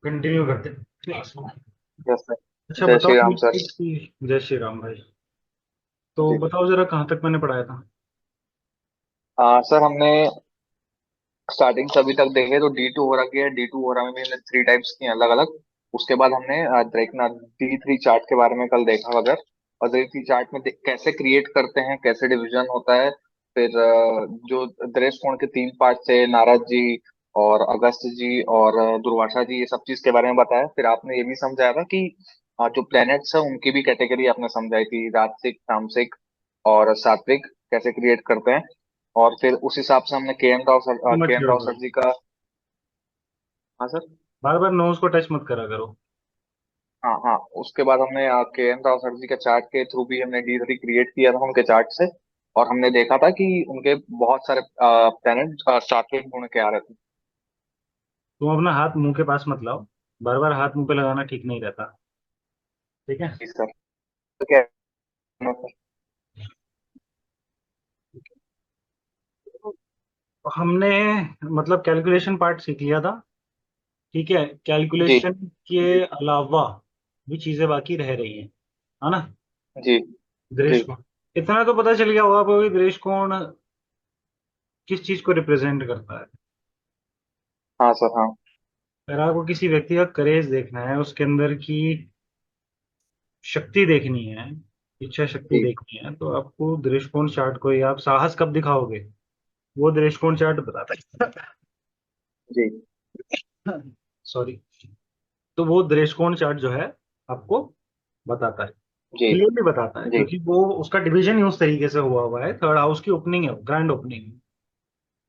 Continue करते हैं class में। जैसे अच्छा जय बताओ श्री राम सर। कि जय श्री राम भाई। तो जी। बताओ जरा कहाँ तक मैंने पढ़ाया था। सर हमने स्टार्टिंग से अभी तक देखे तो D2 हो रखी है। D2 हो रहा में भी हमने 3 टाइप्स की अलग अलग। उसके बाद हमने देखना D3 चार्ट के बारे में कल देखा वगैरह। और D3 चार्ट में कैसे क्रिएट करते हैं, कैसे डिवीजन होता है। फिर जो दृष्ट कोण के 3 पार्ट थे, नारद जी और अगस्त जी और दुर्वासा जी, ये सब चीज के बारे में बताया। फिर आपने ये भी समझाया था कि जो प्लैनेट्स है उनकी भी कैटेगरी आपने समझाई थी, राजसिक, तामसिक और सात्विक, कैसे क्रिएट करते हैं। और फिर उस हिसाब से हमने मत के एन करो राव सर करो, जी का। हाँ सर। बार बार नोज को टच मत करा करो। हाँ हाँ, उसके बाद हमने के एन राव सर जी के चार्ट के थ्रू भी हमने D3 क्रिएट किया था उनके चार्ट से। और हमने देखा था कि उनके बहुत सारे प्लैनेट सात्विक गुण के आ रहे थे। तुम अपना हाथ मुंह के पास मत लाओ, बार बार हाथ मुंह पे लगाना ठीक नहीं रहता। ठीक है। जी सर। तो क्या है सर? हमने मतलब कैलकुलेशन पार्ट सीख लिया था। ठीक है, जी कैलकुलेशन के जी अलावा भी चीजें बाकी रह रही हैं, है ना। जी जी। दृष्टिकोण, इतना तो पता चल गया होगा आपको कि दृष्टिकोण किस चीज को रिप्रेजेंट करता है। हाँ सर हाँ। अगर आपको किसी व्यक्ति का करेज देखना है, उसके अंदर की शक्ति देखनी है, इच्छा शक्ति जी देखनी है, तो आपको दृष्टिकोण चार्ट को ही आप साहस कब दिखाओगे, वो दृष्टिकोण चार्ट बताता जी है। सॉरी। तो वो दृष्टिकोण चार्ट जो है आपको बताता है, जी क्लियरली बताता है, जी क्योंकि वो उसका डिवीजन ही उस तरीके से हुआ हुआ है। थर्ड हाउस की ओपनिंग है, ग्रैंड ओपनिंग।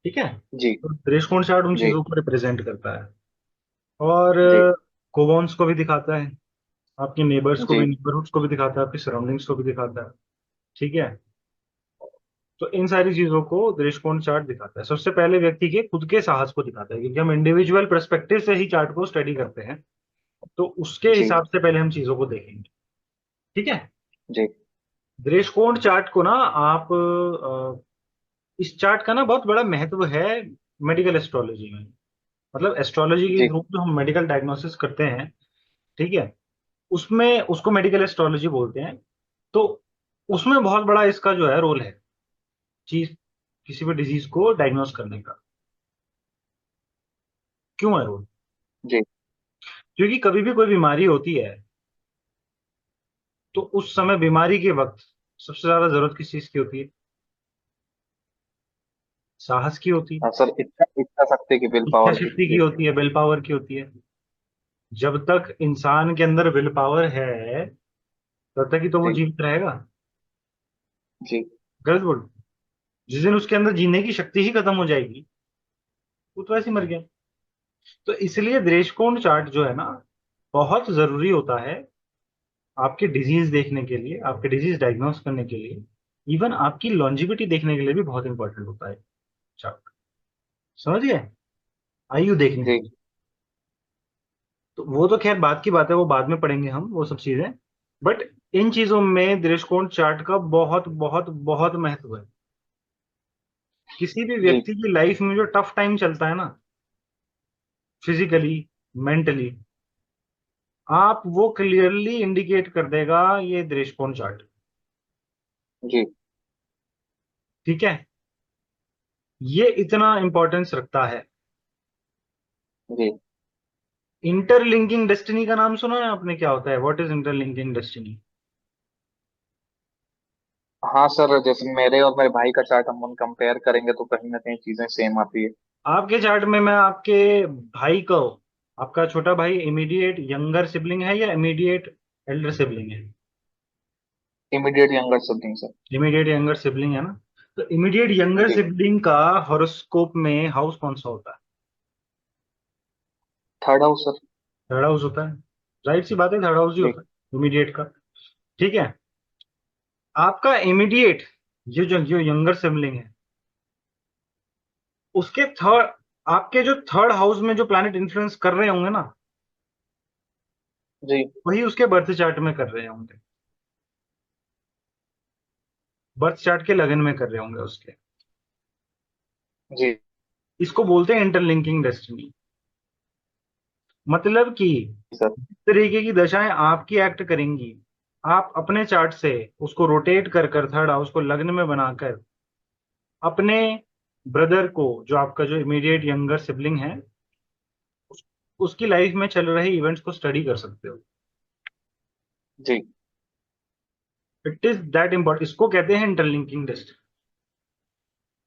ठीक है। जी तो दृष्टिकोण चार्ट उन जी चीजों को रिप्रेजेंट करता है। और जी कोवॉन्स को भी दिखाता है, आपके नेबर्स को जी भी, नेबरहुड्स को भी दिखाता है, आपकी सराउंडिंग्स को भी दिखाता है। ठीक है। तो इन सारी चीजों को दृष्टिकोण चार्ट दिखाता है। सबसे पहले व्यक्ति के खुद के साहस को दिखाता है, क्योंकि हम इंडिविजुअल पर्सपेक्टिव से ही चार्ट को स्टडी करते हैं। तो उसके जी हिसाब से पहले हम चीजों को देखेंगे। ठीक है। जी दृष्टिकोण चार्ट को ना आप इस चार्ट का ना बहुत बड़ा महत्व है मेडिकल एस्ट्रोलॉजी में। मतलब एस्ट्रोलॉजी के जी। थ्रू जो हम मेडिकल डायग्नोसिस करते हैं, ठीक है, उसमें उसको मेडिकल एस्ट्रोलॉजी बोलते हैं। तो उसमें बहुत बड़ा इसका जो है रोल है, चीज, किसी भी डिजीज को डायग्नोस करने का। क्यों है रोल? जी। क्योंकि कभी भी कोई बीमारी होती है, तो उस समय बीमारी के वक्त सबसे ज्यादा जरूरत किस चीज की होती है? साहस की होती है, हाँ सर, इच्छा इच्छा शक्ति की, विल इच्छा पावर की। शक्ति की जी होती है, विल पावर की होती है। जब तक इंसान के अंदर विल पावर है, तब तक ही तो वो जी जीवित रहेगा। जी गलत बोल? जिस दिन उसके अंदर जीने की शक्ति ही खत्म हो जाएगी, वो तो ऐसे ही मर गया। तो इसलिए दृष्टिकोण चार्ट जो है ना, बहुत जरूरी होता है आपके डिजीज देखने के लिए, आपके डिजीज डायग्नोस करने के लिए। इवन आपकी लॉन्जिविटी देखने के लिए भी बहुत इंपॉर्टेंट होता है चार्ट। समझ गए? आयु देखने के जी। लिए। तो वो तो खैर बात की बात है, वो बाद में पढ़ेंगे हम वो सब चीजें। बट इन चीजों में दृष्टिकोण चार्ट का बहुत बहुत बहुत महत्व है। किसी भी जी व्यक्ति की लाइफ में जो टफ टाइम चलता है ना, फिजिकली, मेंटली, आप वो क्लियरली इंडिकेट कर देगा ये दृष्टिकोण चार्ट। जी ठीक है। ये इतना इंपॉर्टेंस रखता है। जी। इंटरलिंकिंग डेस्टिनी का नाम सुना है आपने? क्या होता है? What is interlinking destiny? हाँ सर, जैसे मेरे और मेरे भाई का चार्ट हम कंपेयर करेंगे तो कहीं ना कहीं चीजें सेम आती है। आपके चार्ट में मैं आपके भाई को, आपका छोटा भाई इमीडिएट यंगर सिबलिंग है या इमीडिएट एल्डर सिबलिंग है? Immediate younger sibling sir. Immediate younger sibling है ना। तो इमीडिएट यंगर जी। सिबलिंग का हॉरोस्कोप में हाउस कौन सा होता है? Third house sir. Third house होता है। राइट सी बात है, थर्ड हाउस ही जी होता है इमीडिएट का। ठीक है। आपका इमीडिएट, ये जो यंगर सिबलिंग है, उसके थर्ड, आपके जो थर्ड हाउस में जो प्लैनेट इन्फ्लुएंस कर रहे होंगे ना, जी वही उसके बर्थ चार्ट में कर रहे होंगे, बर्थ चार्ट के लगन में कर रहे होंगे उसके। जी इसको बोलते हैं इंटरलिंकिंग डेस्टिनी। मतलब कि सर। इस तरीके की दशाएं आपकी एक्ट करेंगी, आप अपने चार्ट से उसको रोटेट कर कर थर्ड हाउस को लग्न में बनाकर अपने ब्रदर को, जो आपका जो इमीडिएट यंगर सिबलिंग है, उस, उसकी लाइफ में चल रहे इवेंट्स को स्टडी कर सकते हो। जी। इट इज दैट इम्पोर्टेंट, इसको कहते हैं इंटरलिंकिंग टेस्ट।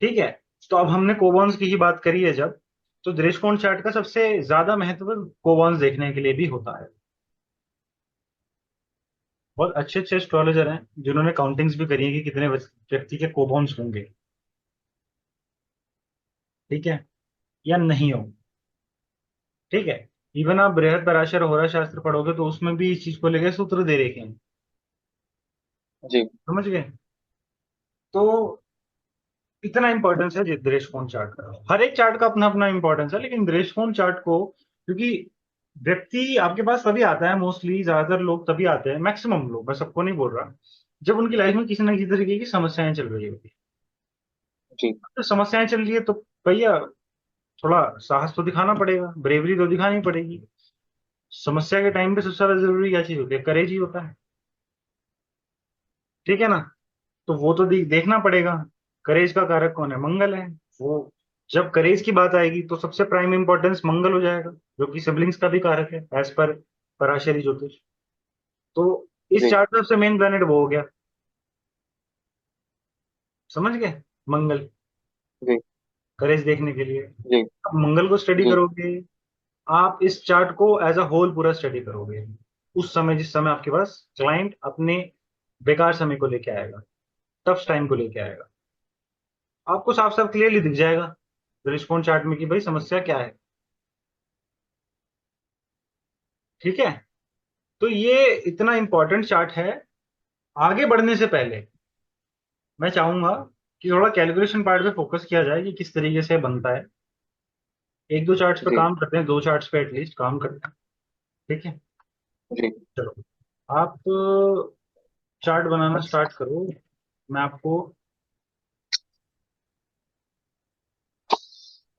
ठीक है। तो अब हमने कोबॉन्स की ही बात करी है जब, तो दृष्टिकोण चार्ट का सबसे ज्यादा महत्व कोबॉन्स देखने के लिए भी होता है। बहुत अच्छे अच्छे एस्ट्रोलॉजर हैं जिन्होंने काउंटिंग्स भी करी है कि कितने व्यक्ति के कोबॉन्स होंगे। ठीक है, या नहीं हो। ठीक है। इवन आप बृहद पराशर होरा शास्त्र पढ़ोगे तो उसमें भी इस चीज को लेकर सूत्र दे रखे हैं। जी। समझ गए। तो इतना इंपॉर्टेंस है दृष्टिकोण चार्ट का। हर एक चार्ट का अपना अपना इंपॉर्टेंस है, लेकिन दृष्टिकोण चार्ट को, क्योंकि व्यक्ति आपके पास तभी आता है, मोस्टली ज्यादातर लोग तभी आते हैं, मैक्सिमम लोग, मैं सबको नहीं बोल रहा, जब उनकी लाइफ में किसी ना किसी तरीके की समस्याएं चल रही होती है। जी। तो समस्याएं चल रही है तो भैया थोड़ा साहस तो दिखाना पड़ेगा, ब्रेवरी तो दिखानी पड़ेगी। समस्या के टाइम पे सबसे ज्यादा जरूरी क्या चीज होती है? करेज ही होता है। ठीक है ना। तो वो तो देखना पड़ेगा। करेज का कारक कौन है? मंगल है। वो जब करेज की बात आएगी तो सबसे प्राइम इंपॉर्टेंस मंगल हो जाएगा, जो कि सिबलिंग्स का भी कारक है एज पर पराशरी ज्योतिष। तो इस जी। चार्ट में सबसे मेन प्लेनेट वो हो गया। समझ गए। मंगल, जी। करेज देखने के लिए। जी। अब मंगल को स्टडी जी। करोगे, आप इस चार्ट को एज अ होल पूरा स्टडी करोगे, उस समय जिस समय आपके पास क्लाइंट अपने बेकार समय को लेके आएगा, टफ टाइम को लेके आएगा, आपको साफ साफ क्लियरली दिख जाएगा दृष्टिकोण चार्ट में कि भाई समस्या क्या है। ठीक है। तो ये इतना इंपॉर्टेंट चार्ट है। आगे बढ़ने से पहले मैं चाहूंगा कि थोड़ा कैलकुलेशन पार्ट पे फोकस किया जाए कि किस तरीके से बनता है। एक दो चार्ट्स पे जी। काम करते हैं, दो चार्ट्स पे एटलीस्ट काम करते हैं। ठीक है। जी। चलो, आप चार्ट बनाना स्टार्ट करो। मैं आपको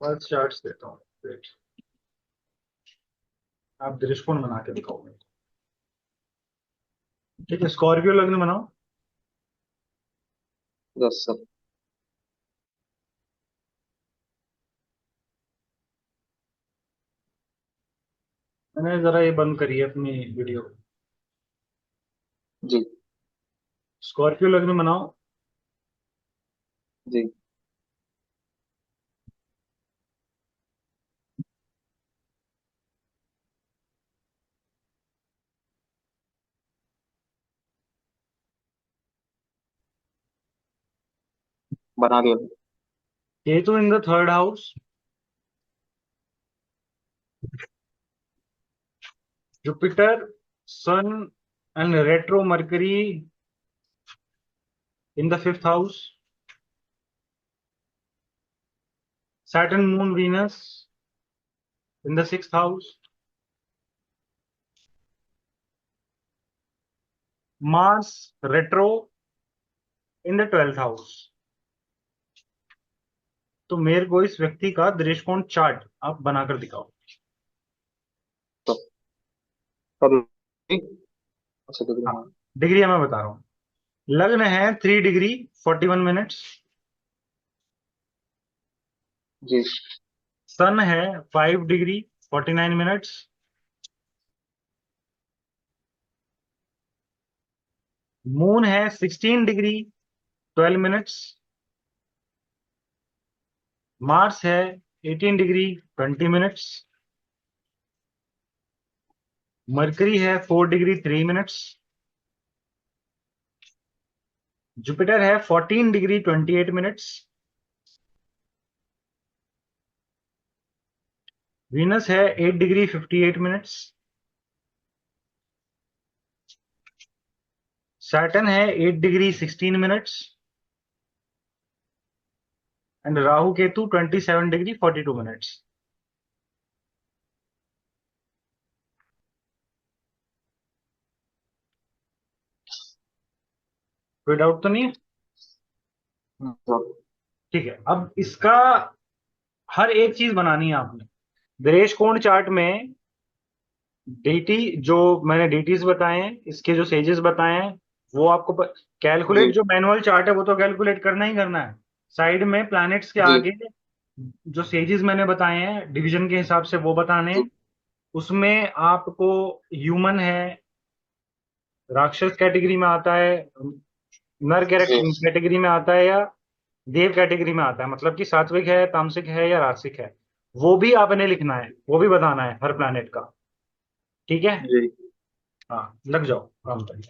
फर्स्ट चार्ट्स देता हूँ। Wait, आप दृष्टिकोण बना के दिखाओ मेरे को। ठीक है, स्कॉर्पियो लग्न बनाओ। Yes sir. मैंने जरा ये बंद करी है अपनी वीडियो। जी। स्कॉर्पियो लग्न बनाओ। जी। बना दिया। Ketu in the third house, Jupiter, sun and retro Mercury in the fifth house, Saturn moon Venus in the sixth house, Mars retro in the twelfth house. तो मेरे को इस व्यक्ति का दृष्टिकोण चार्ट आप बनाकर दिखाओ। तो कब? अच्छा डिग्री हाँ, हाँ। डिग्री मैं बता रहा हूँ। लग्न है 3 डिग्री 41 मिनट्स, जी। सन है 5 डिग्री 49 मिनट्स, मून है 16 डिग्री 12 मिनट्स, मार्स है 18 डिग्री 20 मिनट्स, मरकरी है 4 डिग्री 3 मिनट्स, जुपिटर है 14 डिग्री 28 मिनट्स, वीनस है 8 डिग्री 58 मिनट्स, सैटर्न है 8 degree 16 minutes, and Rahu Ketu 27 degree 42 minutes. कोई डाउट तो नहीं है? तो ठीक है, अब इसका हर एक चीज बनानी है आपने दृष्टिकोण चार्ट में। डीटी जो मैंने डीटीज बताए हैं, इसके जो सेजेस बताए हैं, वो आपको कैलकुलेट, जी जो मैनुअल चार्ट है वो तो कैलकुलेट करना ही करना है। साइड में प्लैनेट्स के जी आगे जो सेजेस मैंने बताए हैं डिवीजन के हिसाब से वो बताने जी हैं। उसमें आपको ह्यूमन है, राक्षस कैटेगरी में आता है, नर जी कैटेगरी में आता है, या देव कैटेगरी में आता है, मतलब कि सात्विक है, तामसिक है, या रासिक है, वो भी आपने लिखना है, वो भी बताना है हर प्लैनेट का। ठीक है। जी। हाँ, लग जाओ काम पर।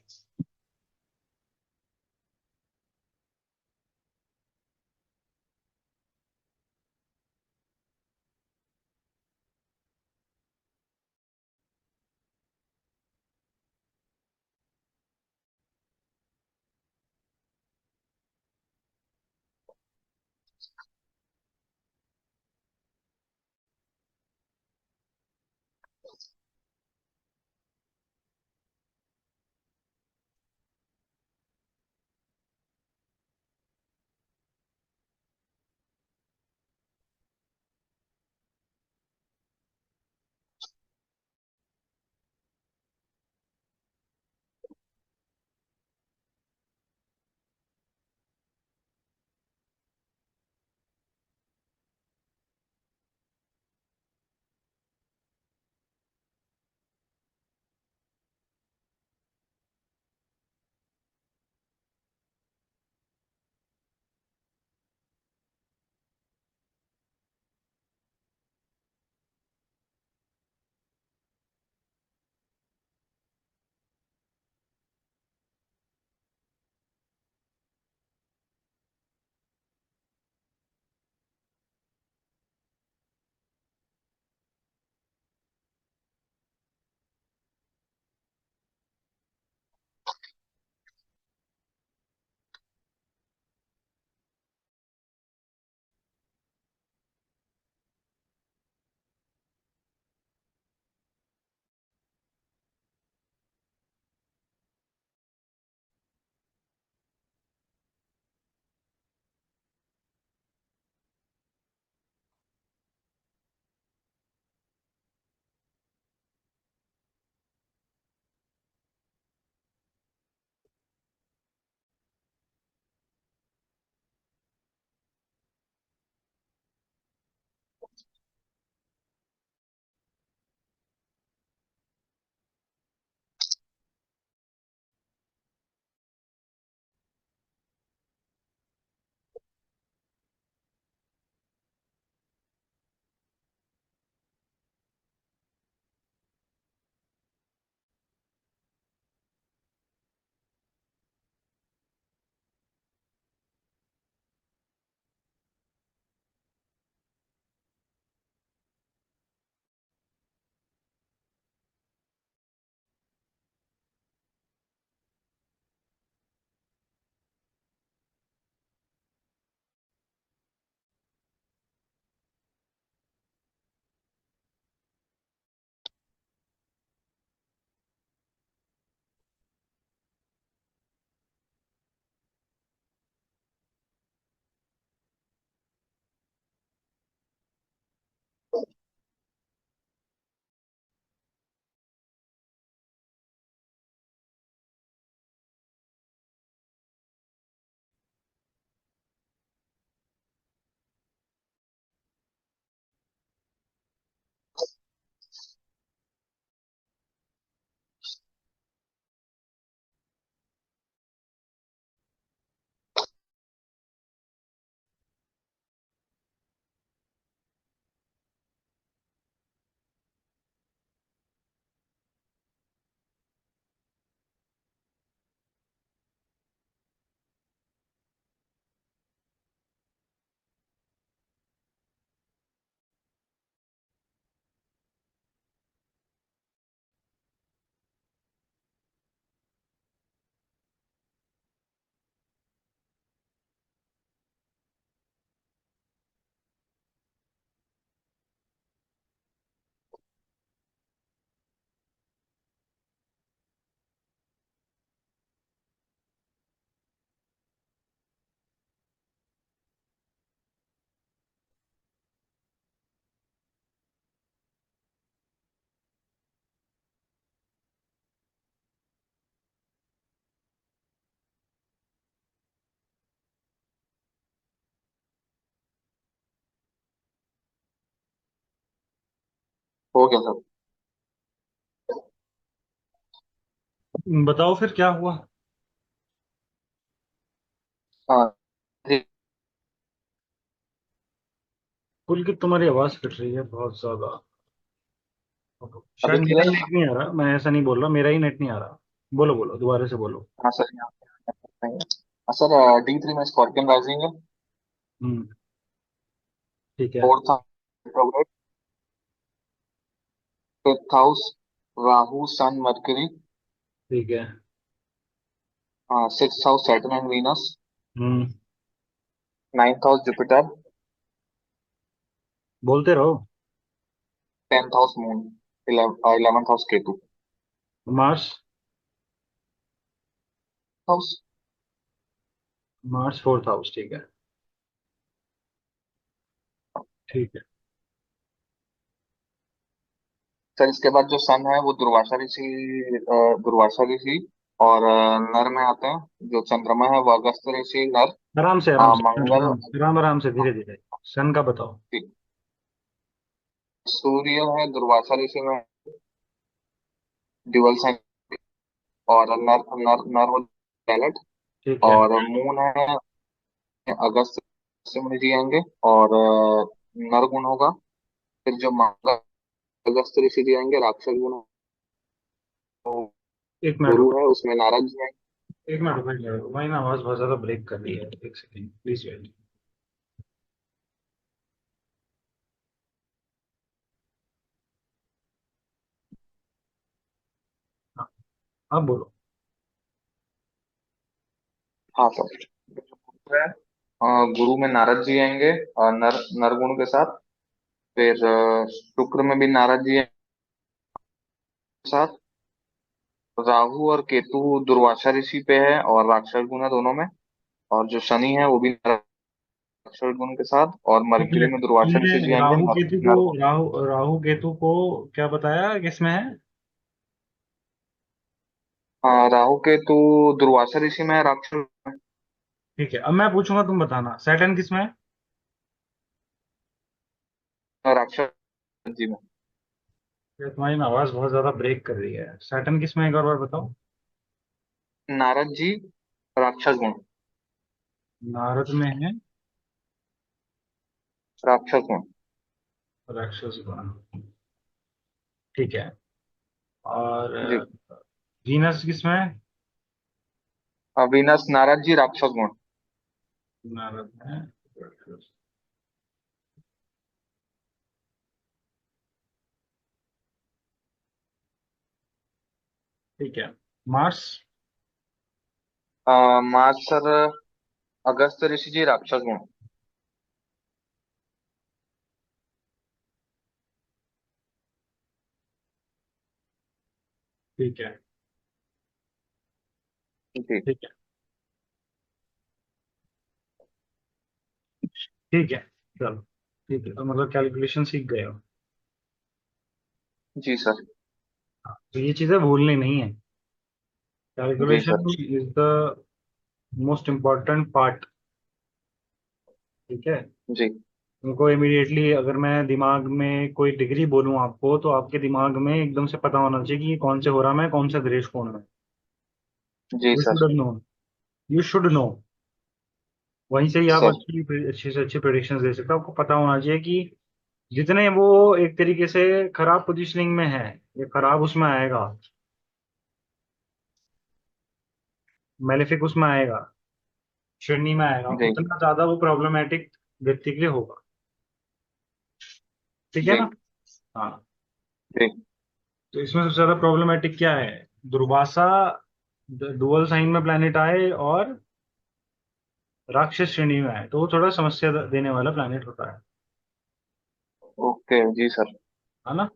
हो गया सर। बताओ फिर क्या हुआ। हाँ जी। कुल की तुम्हारी आवाज कट रही है बहुत ज्यादा। अभी शायद मेरा ही क्लियर। नेट नहीं आ रहा, मैं ऐसा नहीं बोल रहा, मेरा ही नेट नहीं आ रहा। बोलो बोलो, दोबारा से बोलो। हाँ सर, यहाँ पे नहीं है। हाँ सर, D3 में स्कॉर्पियन राइजिंग है। हम्म। ठीक है। Fourth house, fifth house Rahu Sun Mercury. ठीक है। Six house Saturn and Venus. Hmm. Ninth house Jupiter. बोलते रहो। Tenth house Moon. Eleventh house Ketu. Mars. House. Mars fourth house, ठीक है। ठीक है। सर इसके बाद जो सन है वो दुर्वासा ऋषि, दुर्वासा ऋषि और नर में आते हैं। जो चंद्रमा है वो अगस्त ऋषि नर। आराम से आराम से मंगल। आराम आराम से, धीरे धीरे। सन का बताओ। सूर्य है दुर्वासा ऋषि में, ड्यूअल साइन। और नर नर नर हो प्लैनेट। ठीक है। और मून है अगस्त से में जिएंगे। और नर गुण होगा। फिर जो मंगल अगस्त ऋषि जिएंगे राक्षस गुण। तो एक मिनट गुरु रुको। है उसमें नारद जी हैं। एक मिनट रुको, एक मिनट रुको, भाई ना आवाज बहुत ज्यादा ब्रेक कर रही है, एक सेकंड प्लीज वेट। हाँ, अब बोलो। हाँ सर। गुरु में नारद जी आएंगे नर नरगुण के साथ। फिर शुक्र में भी नारद जी के साथ। राहु और केतु दुर्वासा ऋषि पे है और राक्षस गुण है दोनों में। और जो शनि है वो भी राक्षस गुण के साथ। और एक मरकरी मिनट, में दुर्वासा ऋषि जी तुमने आएंगे राहु केतु को, नरगुण। राहु केतु को क्या बताया किसमें है? हाँ, राहु केतु दुर्वासा ऋषि में है, राक्षस ठीक है, अब मैं पूछूंगा तुम बताना, सैटर्न किसमें है? राक्षस जी में। ये तुम्हारी ना आवाज बहुत ज्यादा ब्रेक कर रही है, सैटर्न किसमें है एक और बार बताओ। नारद जी राक्षस गुण। नारद में है। राक्षस गुण। राक्षस गण। ठीक है। और जी। वीनस किसमें है? वीनस नारद जी राक्षस गुण। नारद में राक्षस। ठीक है। मार्स। मार्च सर अगस्त ऋषि जी राक्षस गुण। ठीक है। जी। ठीक है। ठीक है। चलो। ठीक है, तो मतलब कैलकुलेशन सीख गए हो। जी सर। हाँ, तो ये चीजें भूलनी नहीं है। जी calculation sir. Is the most important part. ठीक है। जी। उनको इमीडिएटली अगर मैं दिमाग में कोई डिग्री बोलूं आपको, तो आपके दिमाग में एकदम से पता होना चाहिए कि ये कौन से हो रहा है, कौन सा दृष्टि कोण में। जी you sir. Should know. You should know. वहीं से ही आप सर। अच्छी से अच्छी प्रेडिक्शंस दे सकते हो। आपको पता होना चाहिए कि जितने वो एक तरीके से खराब पोजीशनिंग में है, ये खराब उसमें आएगा, मेलेफिक उसमें आएगा, श्रेणी में आएगा, जी। उतना ज्यादा वो प्रॉब्लमेटिक व्यक्ति के लिए होगा। ठीक है जी। ना? हाँ। जी। तो इसमें सबसे ज्यादा प्रॉब्लमेटिक क्या है? दुर्वासा डुअल साइन में प्लैनेट आए और राक्षस श्रेणी में आए, तो वो थोड़ा समस्या देने वाला प्लैनेट होता ओके जी सर। है ना?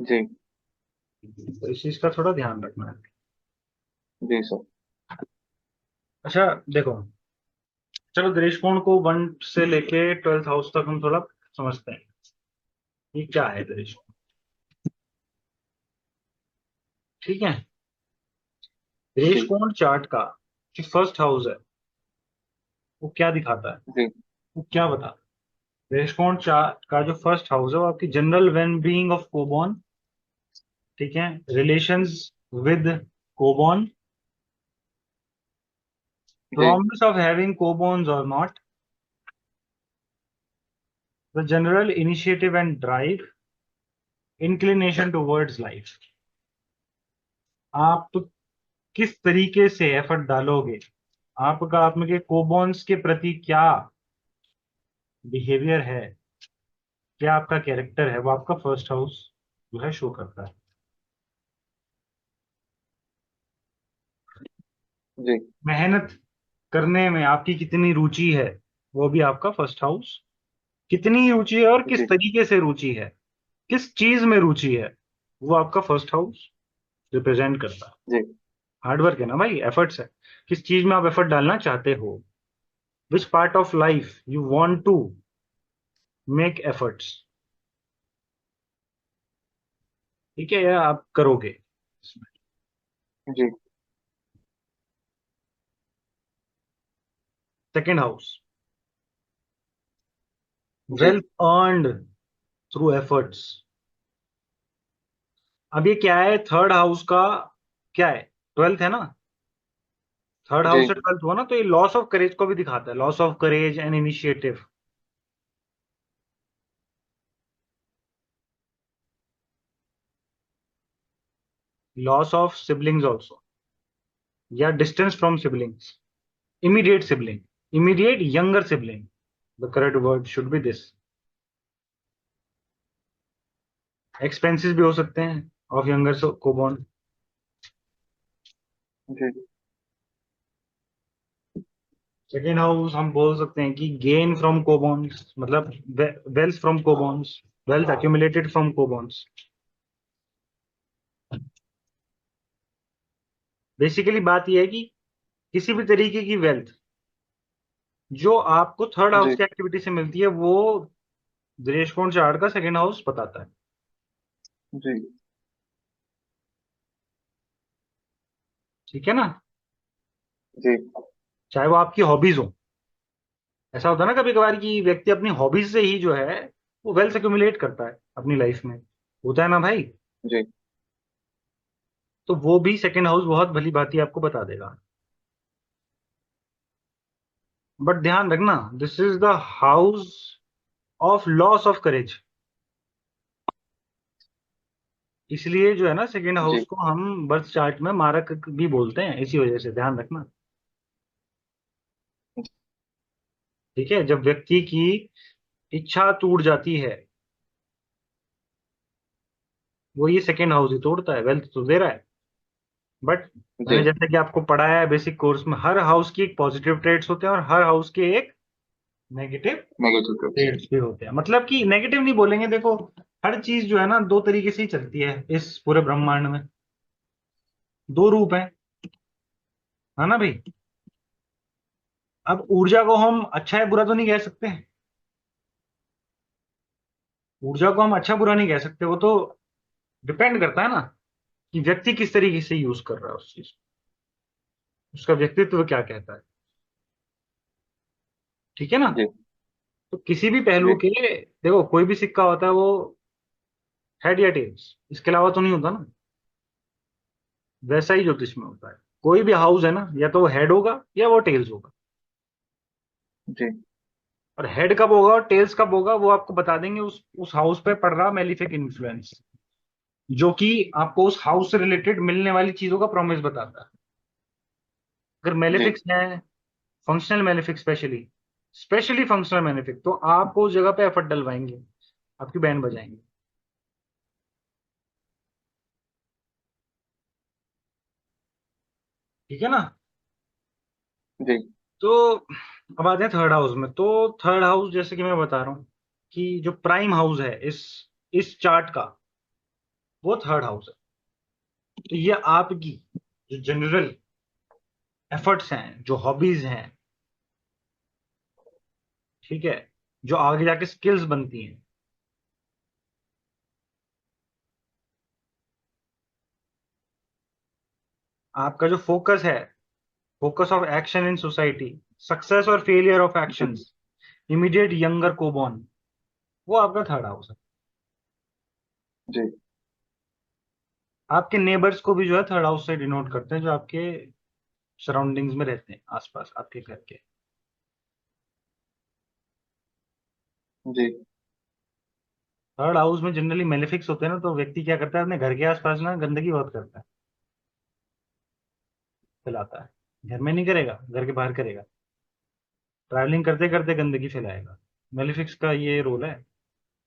जी। तो इस चीज का थोड़ा ध्यान रखना है। जी सर। अच्छा, देखो, चलो दृष्टिकोण को 1 से लेके 12th हाउस तक हम थोड़ा समझते हैं। ये क्या है दृष्टिकोण? ठीक है। जी। दृष्टिकोण चार्ट का जो फर्स्ट हाउस है, वो क्या दिखाता है? जी। वो क्या बताता है? दृष्टिकोण चार्ट का जो फर्स्ट हाउस है वो आपकी general well being of coborn, ठीक है, रिलेशंस विद कोबॉन, जी प्रॉमिस ऑफ हैविंग कोबॉन्स और not, the general initiative and drive, inclination towards life. आप किस तरीके से एफर्ट डालोगे, आपका आप में के कोबॉन्स के प्रति क्या बिहेवियर है, क्या आपका कैरेक्टर है, वो आपका फर्स्ट हाउस जो है शो करता है। जी मेहनत करने में आपकी कितनी रुचि है, वो भी आपका फर्स्ट हाउस, कितनी रुचि है और किस जी तरीके से रुचि है, किस चीज में रुचि है, वो आपका फर्स्ट हाउस रिप्रेजेंट करता है। जी हार्डवर्क है ना भाई, एफर्ट्स है, किस चीज में आप एफर्ट डालना चाहते हो, which part of life you want to make efforts, ठीक है, या आप करोगे। जी सेकेंड हाउस, जी वेल्थ अर्नड थ्रू एफर्ट्स। अब ये क्या है, थर्ड हाउस का क्या है, ट्वेल्थ है ना, थर्ड जी हाउस से ट्वेल्थ हुआ ना, तो ये लॉस ऑफ करेज को भी दिखाता है, loss of courage and initiative, loss of siblings also, या distance from siblings, immediate sibling, immediate younger sibling, the correct word should be this. Expenses भी हो सकते हैं ऑफ यंगर को बॉन्ड। जी सेकेंड हाउस हम बोल सकते हैं कि गेन फ्रॉम कोबॉन्स, मतलब wealth from coborns, wealth accumulated from coborns. Basically बात यह है कि किसी भी तरीके की वेल्थ जो आपको थर्ड हाउस जी की एक्टिविटी से मिलती है, वो दृष्टिकोण चार्ट का सेकेंड हाउस बताता है, जी ठीक है ना। जी चाहे वो आपकी हॉबीज हो, ऐसा होता है ना कभी कभार कि व्यक्ति अपनी हॉबीज से ही जो है वो वेल्थ एक्यूमुलेट करता है अपनी लाइफ में, होता है ना भाई। जी तो वो भी सेकेंड हाउस बहुत भली भांति आपको बता देगा। बट ध्यान रखना, this is the house of loss of करेज, इसलिए जो है ना सेकेंड हाउस जी को हम बर्थ चार्ट में मारक भी बोलते हैं, इसी वजह से ध्यान रखना, ठीक है। जब व्यक्ति की इच्छा टूट जाती है, वो ये सेकेंड हाउस ही तोड़ता है, वेल्थ तो दे रहा है, बट जी मैंने जैसे कि आपको पढ़ाया है बेसिक कोर्स में, हर हाउस की एक पॉजिटिव ट्रेड्स होते हैं और हर हाउस के एक नेगेटिव नेगेटिव ट्रिप्स। ट्रेड्स भी होते हैं, मतलब कि नेगेटिव नहीं बोलेंगे, देखो हर चीज जो है ना दो तरीके से ही चलती है इस पूरे ब्रह्मांड में, दो रूप हैं, है ना भाई। अब ऊर्जा को हम अच्छा है बुरा तो नहीं कह सकते, ऊर्जा को हम अच्छा बुरा नहीं कह सकते, वो तो डिपेंड करता है ना कि व्यक्ति किस तरीके से यूज कर रहा है उस चीज को, उसका व्यक्तित्व क्या कहता है, ठीक है ना। जी तो किसी भी जी पहलू के, देखो कोई भी सिक्का होता है वो हेड या टेल्स, इसके अलावा तो नहीं होता ना, वैसा ही ज्योतिष में होता है, कोई भी हाउस है ना, या तो वो हेड होगा या वो टेल्स होगा, जी और हेड कब होगा और टेल्स कब होगा वो आपको बता देंगे उस हाउस पे पड़ रहा मेलिफिक इन्फ्लुएंस, जो कि आपको उस हाउस से रिलेटेड मिलने वाली चीजों का प्रॉमिस बताता है। अगर जी मेलिफिक्स है, functional malefic specially, specially functional malefic, तो आप उस जगह पे एफर्ट डलवाएंगे, आपकी बैंड बजाएंगे, ठीक है ना। जी तो अब आते हैं थर्ड हाउस में, तो थर्ड हाउस जैसे कि मैं बता रहा हूँ कि जो प्राइम हाउस है इस चार्ट का, वो थर्ड हाउस है। तो ये आपकी जो जनरल एफर्ट्स हैं, जो हॉबीज हैं, ठीक है, जो आगे जाके स्किल्स बनती हैं, आपका जो फोकस है, focus of action in society, success और फेलियर ऑफ जी एक्शंस, इमीडिएट यंगर कोबॉन, वो आपका थर्ड हाउस है। जी आपके नेबर्स को भी जो है थर्ड हाउस से डिनोट करते हैं, जो आपके सराउंडिंग्स में रहते हैं, आसपास आपके घर के। जी थर्ड हाउस में जनरली मेलेफिक्स होते हैं ना, तो व्यक्ति क्या करता है, अपने घर के आसपास ना गंदगी बहुत करता है, फैलाता है। घर में नहीं करेगा, घर के बाहर करेगा, ट्रैवलिंग करते करते गंदगी फैलाएगा। मेलेफिक्स का ये रोल है।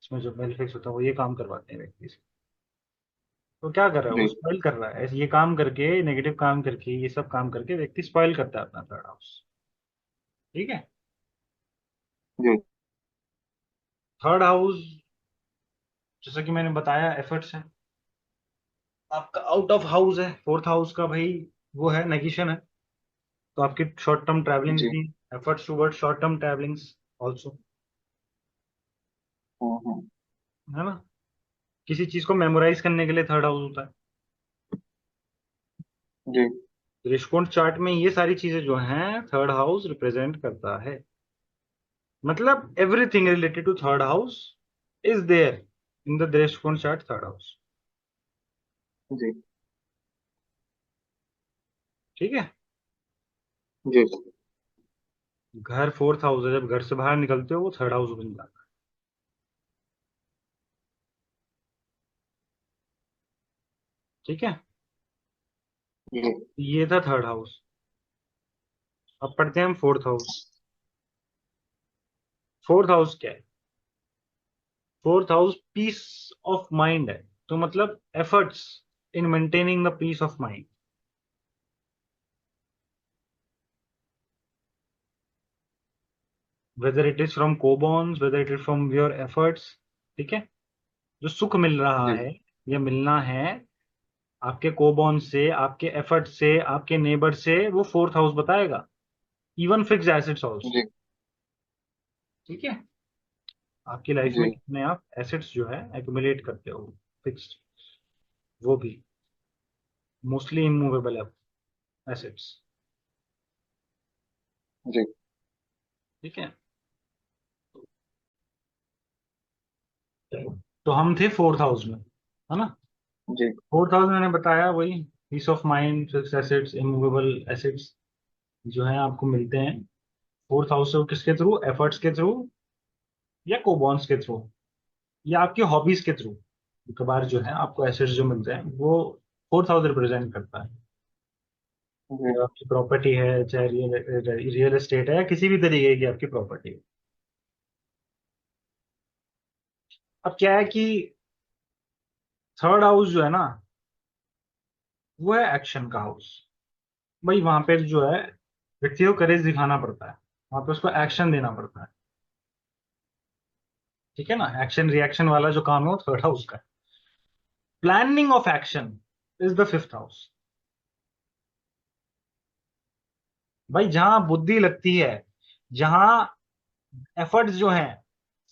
इसमें जो मेलेफिक्स होता है वो ये काम करवाते हैं व्यक्ति से। तो क्या कर रहा है, वो जी स्पॉइल कर रहा है, ऐसे ये काम करके, नेगेटिव काम करके, ये सब काम करके व्यक्ति स्पॉइल करता है अपना थर्ड हाउस। ठीक है। जी थर्ड हाउस, जैसा कि मैंने बताया, एफर्ट्स है। आपका आउट ऑफ हाउस है फोर्थ हाउस का भाई, वो है नेगेशन है। तो आपकी शॉर्ट टर्म ट्रैवलिंग्स जी भी, efforts toward short term travellings also, hmm. है ना। किसी चीज को मेमोराइज करने के लिए थर्ड हाउस होता है। जी दृष्टिकोण चार्ट में ये सारी चीजें जो हैं थर्ड हाउस रिप्रेजेंट करता है। मतलब everything related to third house is there in the दृष्टिकोण चार्ट थर्ड हाउस। जी ठीक है। जी घर फोर्थ हाउस है, जब घर से बाहर निकलते हो वो थर्ड हाउस बन जाता है। ठीक है। जी ये था थर्ड हाउस। अब पढ़ते हैं हम फोर्थ हाउस। फोर्थ हाउस क्या है? Fourth house peace of mind है। तो मतलब efforts in maintaining the peace of mind, whether it is from coborns, whether it is from your efforts. ठीक है। जो सुख मिल रहा जी है या मिलना है आपके कोबॉन से, आपके एफर्ट से, आपके नेबर से, वो फोर्थ हाउस बताएगा। Even fix assets also. जी ठीक है। आपकी लाइफ में जी कितने आप एसेट्स जो है एक्यूमुलेट करते हो, फिक्स्ड, वो भी मोस्टली इमूवेबल एसेट्स। जी ठीक है। तो हम थे फोर्थ हाउस में, है ना। जी फोर्थ हाउस मैंने बताया वही, peace of mind, fix assets, immovable assets जो है आपको मिलते हैं फोर्थ हाउस से। वो किसके थ्रू? एफर्ट्स के थ्रू, या कोबॉन्स के थ्रू, या आपकी हॉबीज के थ्रू। कभार जो है आपको एसेट्स जो मिलते हैं वो फोर्थ हाउस रिप्रेजेंट करता है। जी जो आपकी प्रॉपर्टी है, चाहे रियल रियल एस्टेट है या किसी भी तरीके की आपकी प्रॉपर्टी है। अब क्या है कि थर्ड हाउस जो है ना, वो है एक्शन का हाउस। भाई वहां पे जो है व्यक्ति को करेज दिखाना पड़ता है, वहां पे उसको एक्शन देना पड़ता है। ठीक है ना। एक्शन रिएक्शन वाला जो काम है वो थर्ड हाउस का है। Planning of action is the fifth house. भाई जहां बुद्धि लगती है, जहां एफर्ट्स जो है,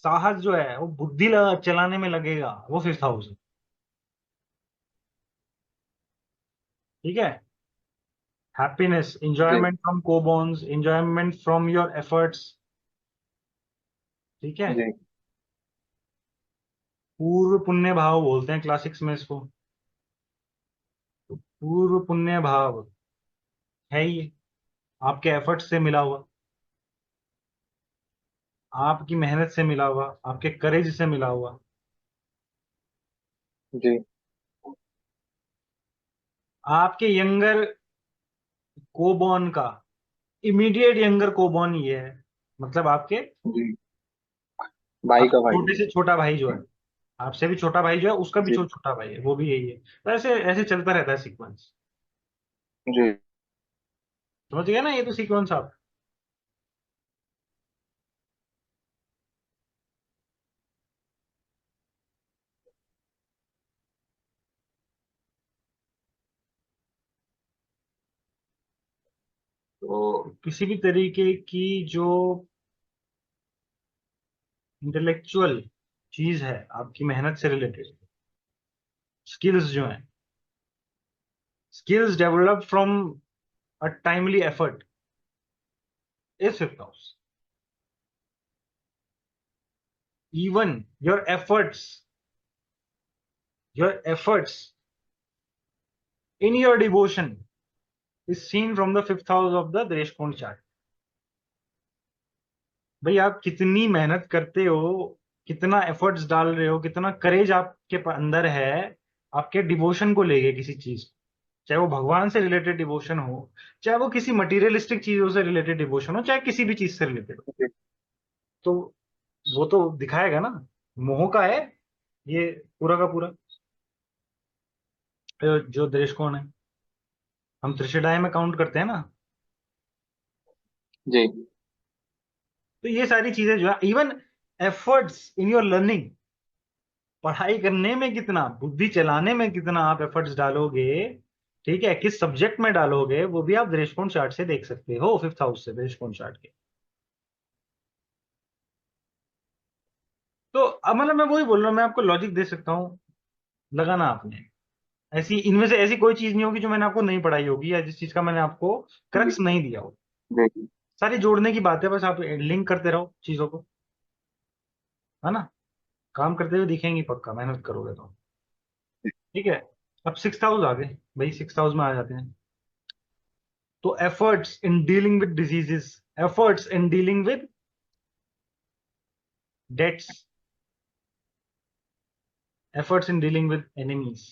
साहस जो है वो बुद्धि चलाने में लगेगा, वो फिफ्थ हाउस है। ठीक है। हैप्पीनेस, जी enjoyment from coborns, enjoyment from your efforts. ठीक है। जी पूर्व पुण्य भाव बोलते हैं क्लासिक्स में इसको। पूर्व पुण्य भाव है ये, आपके एफर्ट से मिला हुआ, आपकी मेहनत से मिला हुआ, आपके करेज से मिला हुआ। जी आपके यंगर कोबॉन का, इमीडिएट यंगर कोबॉन ये है, मतलब आपके जी भाई का आपके भाई। छोटे से छोटा भाई जो है, आपसे भी छोटा भाई जो है, उसका भी जी छोटा भाई है, वो भी यही है। तो ऐसे ऐसे चलता रहता है सीक्वेंस। जी समझ गया ना, ये तो सीक्वेंस आप। तो किसी भी तरीके की जो इंटेलेक्चुअल चीज है आपकी मेहनत से रिलेटेड, स्किल्स जो हैं, skills develop from a timely effort, is fifth house. even your efforts in your devotion is seen from the fifth house of the दृष्टिकोण chart. भाई आप कितनी मेहनत करते हो, कितना एफर्ट्स डाल रहे हो, कितना करेज आपके अंदर है आपके डिवोशन को लेके किसी चीज, चाहे वो भगवान से रिलेटेड डिवोशन हो, चाहे वो किसी मटेरियलिस्टिक चीजों से रिलेटेड डिवोशन हो, चाहे किसी भी चीज से रिलेटेड हो, जी तो वो तो दिखाएगा ना। मोह का है ये पूरा का पूरा जो दृष्टिकोण है, हम त्रिशदाय में काउंट करते हैं ना। जी तो ये सारी चीजें जो है, even efforts in your learning, पढ़ाई करने में कितना, बुद्धि चलाने में कितना आप एफर्ट्स डालोगे, ठीक है, किस सब्जेक्ट में डालोगे, वो भी आप दृष्टिकोण चार्ट से देख सकते हो, फिफ्थ हाउस से दृष्टिकोण चार्ट के। तो अब मतलब मैं वही बोल रहा हूँ, मैं आपको लॉजिक दे सकता हूँ, लगाना आपने। ऐसी इनमें से ऐसी कोई चीज नहीं होगी जो मैंने आपको नहीं पढ़ाई होगी, या जिस चीज का मैंने आपको जी क्रक्स नहीं दिया हो। जी सारी जोड़ने की बात है, बस आप लिंक करते रहो चीजों को, है ना। काम करते हुए दिखेंगी पक्का, मेहनत करोगे तो। ठीक है, अब सिक्स हाउस आ गए भाई, सिक्स हाउस में आ जाते हैं। तो efforts in dealing with diseases, efforts in dealing with debts, efforts in dealing with enemies.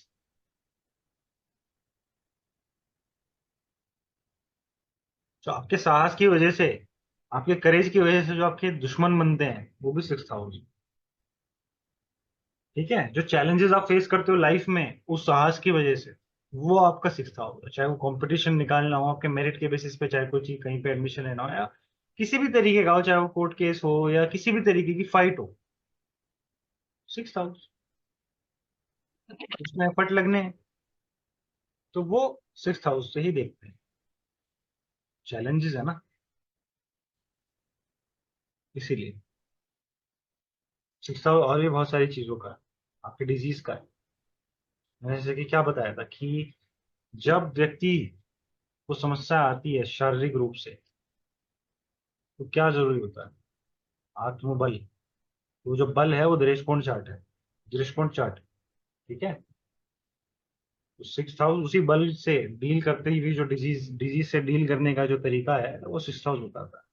जो आपके साहस की वजह से, आपके करेज की वजह से जो आपके दुश्मन बनते हैं, वो भी सिक्स हाउस। ठीक है, जो चैलेंजेस आप फेस करते हो लाइफ में उस साहस की वजह से, वो आपका सिक्स हाउस है। चाहे वो कंपटीशन निकालना हो आपके मेरिट के बेसिस पे, चाहे कोई चीज कहीं पे एडमिशन लेना हो, या किसी भी तरीके का हो, चाहे वो कोर्ट केस हो या किसी भी तरीके की फाइट हो, सिक्स हाउस, उसमें एफर्ट लगने हैं, तो वो सिक्स हाउस से ही देखते हैं। चैलेंजेस है ना, इसीलिए सिक्स हाउस। और भी बहुत सारी चीजों का है, आपके डिजीज का है। मैंने जैसे कि क्या बताया था कि जब व्यक्ति को समस्या आती है शारीरिक रूप से, तो क्या जरूरी होता है, आत्मबल। वो जो बल है वो दृष्टिकोण चार्ट है, दृष्टिकोण चार्ट। ठीक है, तो सिक्स हाउस उसी बल से डील करते हुए जो डिजीज डिजीज से डील करने का जो तरीका है वो सिक्स हाउस बताता है।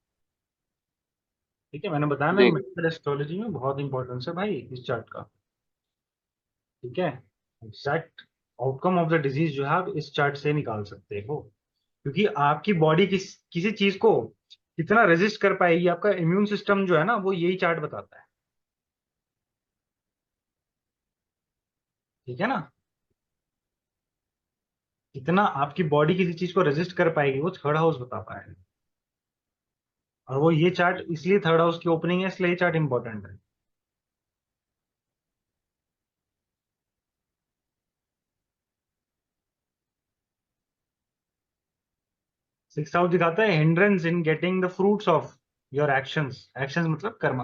ठीक है, मैंने बताया ना, जी मेडिकल एस्ट्रोलॉजी में बहुत इंपॉर्टेंस है भाई इस चार्ट का। ठीक है, exact outcome of the disease जो है आप इस चार्ट से निकाल सकते हो, क्योंकि आपकी बॉडी किसी चीज को कितना रेजिस्ट कर पाएगी, आपका इम्यून सिस्टम जो है ना, वो यही चार्ट बताता है। ठीक है ना, कितना आपकी बॉडी किसी चीज को रेजिस्ट कर पाएगी वो थर्ड हाउस बता पाएगा। और वो ये चार्ट इसलिए थर्ड हाउस की ओपनिंग है, इसलिए ये चार्ट इंपॉर्टेंट है। सिक्स हाउस दिखाता है hindrance in getting the fruits of your actions, actions मतलब कर्मा,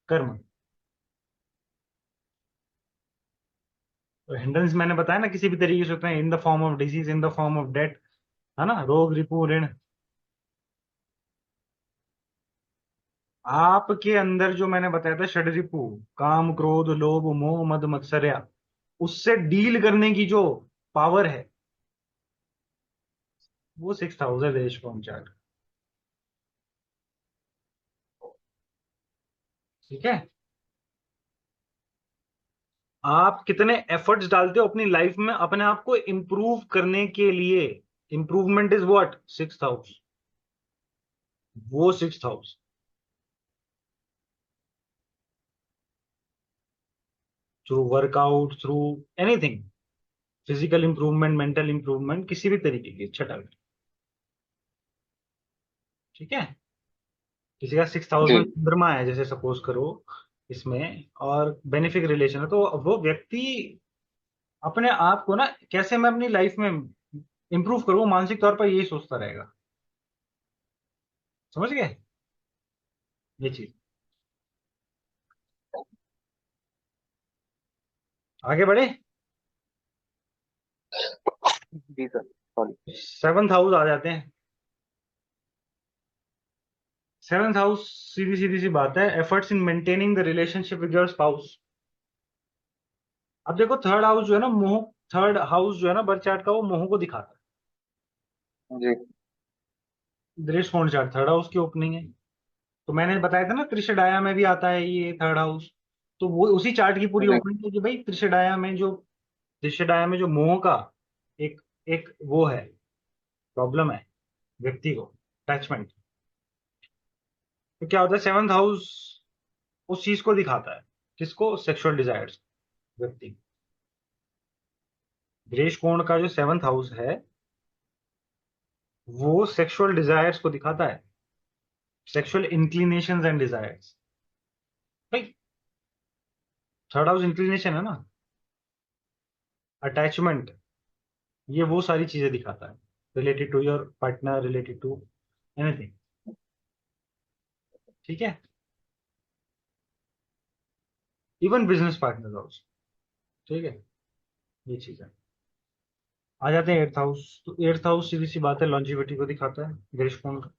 कर्म। तो हिंड्रेंस मैंने बताया ना, किसी भी तरीके से होता है, in the form of disease, in the form of death, है ना, रोग रिपू ऋण। आपके अंदर जो मैंने बताया था षड रिपू, काम क्रोध लोभ मोह मद मत्सर्या, उससे डील करने की जो पावर है, वो सिक्स हाउस है देश को चार्ट। ठीक है, आप कितने एफर्ट्स डालते हो अपनी लाइफ में अपने आप को इंप्रूव करने के लिए, improvement is what, six house, वो six house. Through workout, through anything, physical improvement, mental improvement, किसी भी तरीके की छठा। ठीक है, किसी का सिक्स हाउस जी में चंद्रमा है जैसे सपोज करो इसमें, और बेनिफिक रिलेशन है, तो वो व्यक्ति अपने आप को ना, कैसे मैं अपनी लाइफ में इंप्रूव करूँ, मानसिक तौर पर यही सोचता रहेगा। समझ गए ये चीज। आगे बढ़े, जी सर, सॉरी। सेवंथ हाउस आ जाते हैं। सेवंथ हाउस सीधी सीधी सी बात है, efforts in maintaining the relationship with your spouse. अब देखो थर्ड हाउस जो है ना मोह, थर्ड हाउस जो है ना बर्थ चार्ट का, वो मोह को दिखाता जी। है। दृष्टिकोण चार्ट थर्ड हाउस की ओपनिंग है। तो मैंने बताया था ना त्रिशडाया में भी आता है ये थर्ड हाउस। तो वो उसी चार्ट की पूरी जी। ओपनिंग है कि भाई त्रिशडाया में जो मोह का एक एक वो है, प्रॉब्लम है व्यक्ति को, अटैचमेंट। तो क्या होता है, सेवंथ हाउस उस चीज को दिखाता है। किसको? सेक्सुअल डिजायर्स व्यक्ति। गृह कोण का जो सेवंथ हाउस है वो सेक्सुअल डिजायर्स को दिखाता है, सेक्सुअल इंक्लिनेशंस एंड डिजायर्स। भाई थर्ड हाउस इंक्लिनेशन है ना, अटैचमेंट, ये वो सारी चीजें दिखाता है, related to your partner, related to anything. ठीक है, इवन बिजनेस पार्टनर हाउस। ठीक है, ये चीज है। आ जाते हैं एट्थ हाउस। तो एट्थ हाउस सीधी सी बात है लॉन्जिविटी को दिखाता है, दृष्टिकोण का।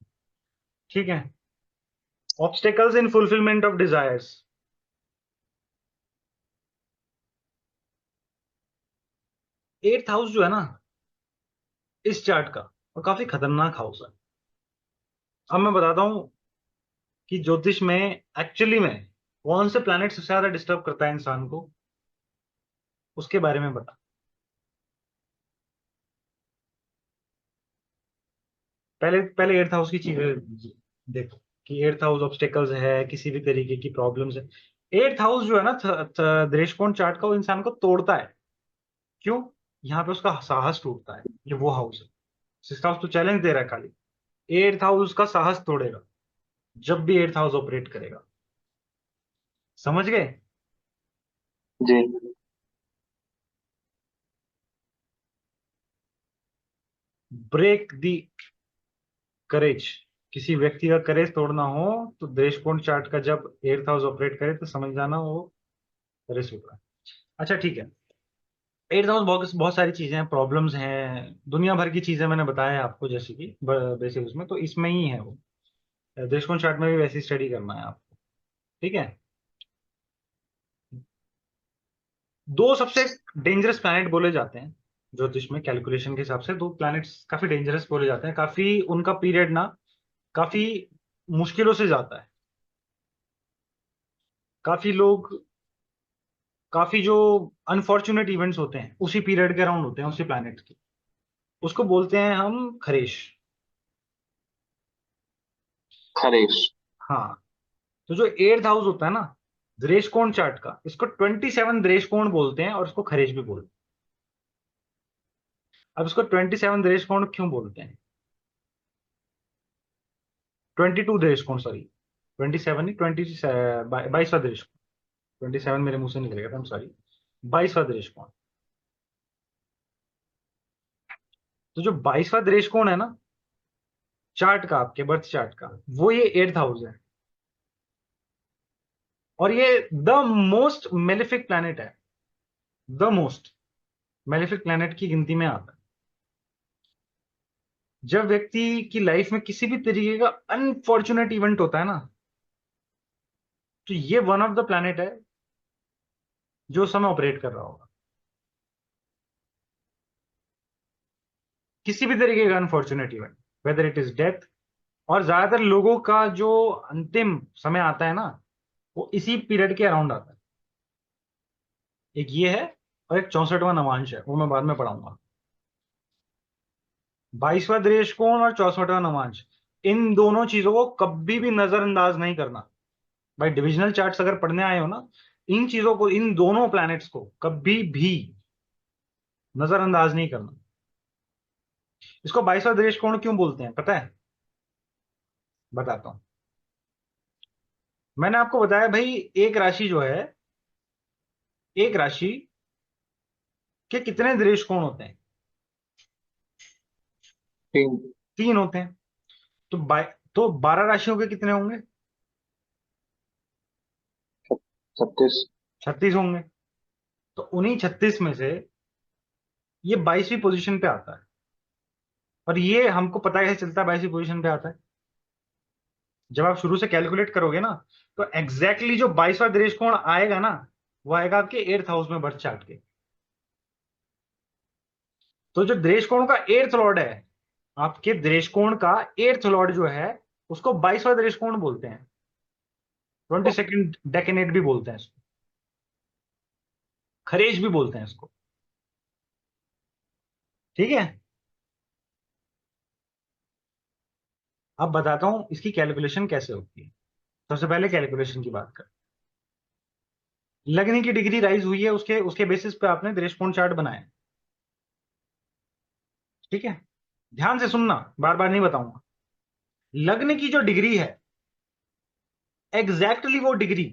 ठीक है, obstacles in fulfilment of desires. Eighth house जो है ना इस चार्ट का, वो काफी खतरनाक हाउस है। अब मैं बताता हूं कि ज्योतिष में एक्चुअली में कौन से प्लैनेट सबसे ज्यादा डिस्टर्ब करता है इंसान को, उसके बारे में बता। पहले पहले एट्थ हाउस की चीजें देखो कि एट्थ हाउस ऑब्स्टेकल्स है, किसी भी तरीके की प्रॉब्लम्स है। एट्थ हाउस जो है ना दृष्टिकोण चार्ट का, वो इंसान को तोड़ता है। क्यों? यहाँ पे उसका साहस टूटता है। ये वो हाउस है, सिक्स्थ हाउस तो चैलेंज दे रहा है खाली, एट्थ हाउस का साहस तोड़ेगा जब भी एट्थ हाउस ऑपरेट करेगा। समझ गए? जी। ब्रेक दी करेज, किसी व्यक्ति का करेज तोड़ना हो तो दृष्टिकोण चार्ट का जब एट्थ हाउस ऑपरेट करे तो समझ जाना वो करेज टूट रहा है। अच्छा ठीक है, एट्थ हाउस बहुत बहुत सारी चीजें हैं, प्रॉब्लम्स हैं, दुनिया भर की चीजें मैंने बताया है आपको, जैसे कि बेसिक उसमें तो इसमें ही है वो। दृष्टिकोण चार्ट में भी वैसी स्टडी करना है आपको। ठीक है, दो सबसे डेंजरस प्लैनेट बोले जाते हैं ज्योतिष में, कैलकुलेशन के हिसाब से दो प्लैनेट्स काफी डेंजरस बोले जाते हैं, काफी उनका पीरियड ना काफी मुश्किलों से जाता है। काफी लोग, काफी जो अनफॉर्चुनेट इवेंट्स होते हैं उसी पीरियड के अराउंड होते हैं, उसी प्लैनेट के। उसको बोलते हैं हम खरेश। खरेश। हाँ, तो जो एट्थ हाउस होता है ना दृष्टिकोण चार्ट का, इसको 27 दृष्टिकोण बोलते हैं और इसको खरेश भी बोलते हैं। अब इसको 27 दृष्टिकोण क्यों बोलते हैं? 22 दृष्टिकोण, सॉरी 27 नहीं, 22वां दृष्टिकोण। 27 मेरे मुंह से निकल गया था, सॉरी, 22वां दृष्टिकोण। तो जो 22वां दृष्टिकोण है ना चार्ट का, आपके बर्थ चार्ट का, वो ये एट्थ हाउस है। और ये द मोस्ट मेलिफिक प्लैनेट है, द मोस्ट मेलिफिक प्लैनेट की गिनती में आता है। जब व्यक्ति की लाइफ में किसी भी तरीके का अनफॉर्चुनेट इवेंट होता है ना, तो ये वन ऑफ द प्लैनेट है जो उस समय ऑपरेट कर रहा होगा, किसी भी तरीके का unfortunate event, weather it is death. और ज्यादातर लोगों का जो अंतिम समय आता है ना, वो इसी पीरियड के अराउंड आता है। एक ये है, और एक 64वां नवांश है, वो मैं बाद में पढ़ाऊंगा। 22वां दृष्टिकोण और 64वां नवांश, इन दोनों चीजों को कभी भी नजरअंदाज नहीं करना। भाई डिविजनल चार्ट्स अगर पढ़ने आए हो ना, इन चीजों को, इन दोनों प्लैनेट्स को कभी भी नजरअंदाज नहीं करना। इसको 22वां दृष्टिकोण क्यों बोलते हैं पता है? बताता हूं। मैंने आपको बताया भाई, एक राशि जो है, एक राशि के कितने दृष्टिकोण होते हैं? तीन। तीन होते हैं। तो तो 12 राशियों के कितने होंगे? 36। 36 होंगे। तो उन्हीं 36 में से ये 22वीं पोजीशन पे आता है। और ये हमको पता कैसे चलता है 22वीं पोजीशन पे आता है? जब आप शुरू से कैलकुलेट करोगे ना, तो एग्जैक्टली जो 22वां दृष्टि कोण आएगा ना, वो आएगा आपके 8th हाउस में बर्थ चार्ट के। तो जो दृष्टि कोण का 8th लॉर्ड है, आपके दृष्टि कोण का 8th लॉर्ड जो है, उसको 22वां दृष्टि कोण बोलते हैं। 22nd डेकेनेट भी बोलते हैं इसको, खरेज भी बोलते हैं इसको। ठीक है। अब बताता हूं इसकी कैलकुलेशन कैसे होती है। सबसे पहले कैलकुलेशन की बात कर, लगने की डिग्री राइज हुई है, उसके उसके बेसिस पे आपने दृष्टिकोण चार्ट बनाया। ठीक है, ध्यान से सुनना, बार बार नहीं बताऊंगा। लगने की जो डिग्री है, एग्जैक्टली वो डिग्री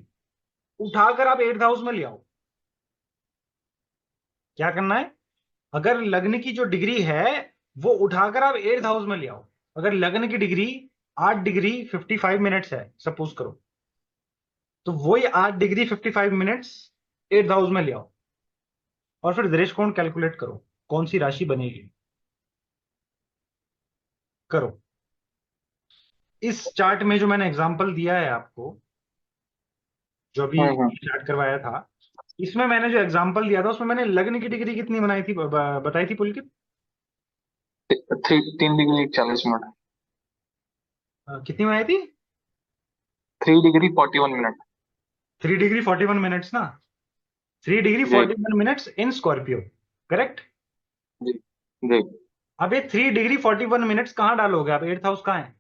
उठाकर आप 8th हाउस में ले आओ। क्या करना है? अगर लग्न की जो डिग्री है, वो उठाकर आप 8th हाउस में ले आओ। अगर लग्न की डिग्री 8 डिग्री 55 मिनट्स है सपोज करो, तो वही 8 डिग्री 55 मिनट्स 8th हाउस में ले आओ, और फिर दृष्टिकोण कैलकुलेट करो, कौन सी राशि बनेगी। करो। इस चार्ट में जो मैंने एग्जांपल दिया है आपको, जो अभी हम्म। चार्ट करवाया था, इसमें मैंने जो एग्जांपल दिया था, उसमें मैंने लग्न की डिग्री कितनी बनाई थी, बताई थी पुलकित? 3 डिग्री 40 मिनट। कितनी बनाई थी? 3 डिग्री 41 मिनट। 3 डिग्री 41 मिनट्स ना। थ्री डिग्री जी। Forty one minutes in Scorpio, correct. जी। जी। अब ये 3 डिग्री 41 मिनट्स कहाँ डालोगे आप? 8th हाउस कहाँ है?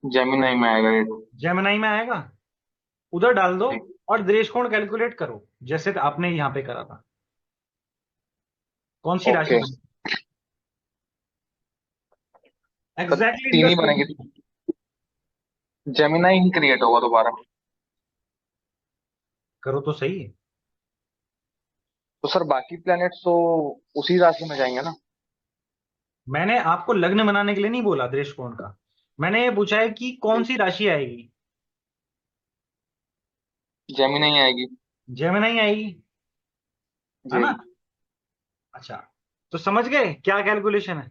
जेमिनाई में आएगा ये। जेमिनाई में आएगा, उधर डाल दो। जी। और दृष्टिकोण कैलकुलेट करो, जैसे आपने यहां पे करा था। कौन सी राशि ओके। बनी? तो एग्जैक्टली तीन ही डिस्कस बनेगी। जेमिनाई ही क्रिएट होगा दोबारा। करो तो सही। तो सर बाकी प्लैनेट्स तो उसी राशि में जाएंगे ना। मैंने आपको लग्न बनाने के लिए नहीं बोला दृष्टिकोण का, मैंने ये पूछा है कि कौन जी। सी राशि आएगी। जेमिनाई आएगी। जेमिनाई आएगी, है जी। ना। अच्छा, तो समझ गए क्या कैलकुलेशन है,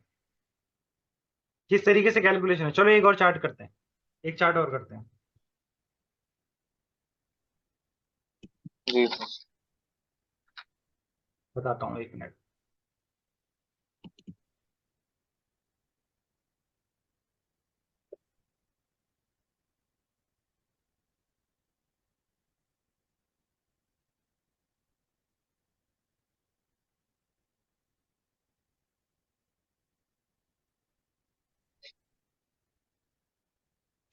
किस तरीके से कैलकुलेशन है। चलो एक और चार्ट करते हैं, एक चार्ट और करते हैं। जी। बताता हूँ, 1 मिनट।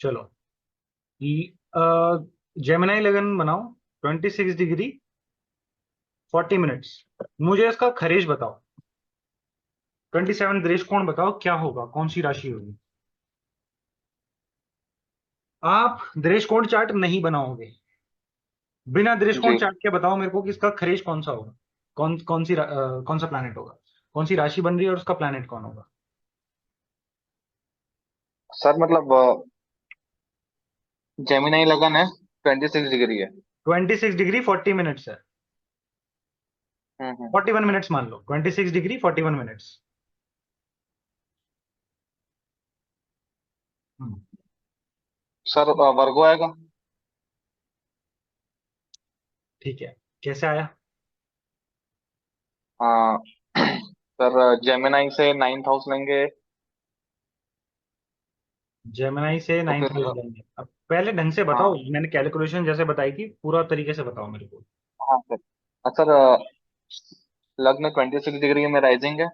चलो, जेमिनाई लगन बनाओ, 26 डिग्री 40 मिनट्स। मुझे इसका खरीज बताओ, 27 दृष्टिकोण बताओ क्या होगा, कौन सी राशि होगी। आप दृष्टिकोण चार्ट नहीं बनाओगे, बिना दृष्टिकोण जी। चार्ट के बताओ मेरे को कि इसका खरीज कौन सा होगा, कौन सा प्लैनेट होगा, कौन सी राशि बन रही है और उसका प्लैनेट कौन होगा। सर मतलब जेमिनाई लगन है, 26 डिग्री है। 26 डिग्री 40 मिनट्स है। हम्म। 41 मिनट्स मान लो, 26 डिग्री 41 मिनट्स। सर वर्गो आएगा। ठीक है, कैसे आया? हाँ। सर जेमिनाई से 9th हाउस लेंगे। जेमिनाई से तो 9th फिर हाउस लेंगे। अब पहले ढंग से बताओ, हाँ। मैंने कैलकुलेशन जैसे बताई थी पूरा तरीके से बताओ मेरे को। हाँ सर। सर लग्न 26 डिग्री में राइजिंग है,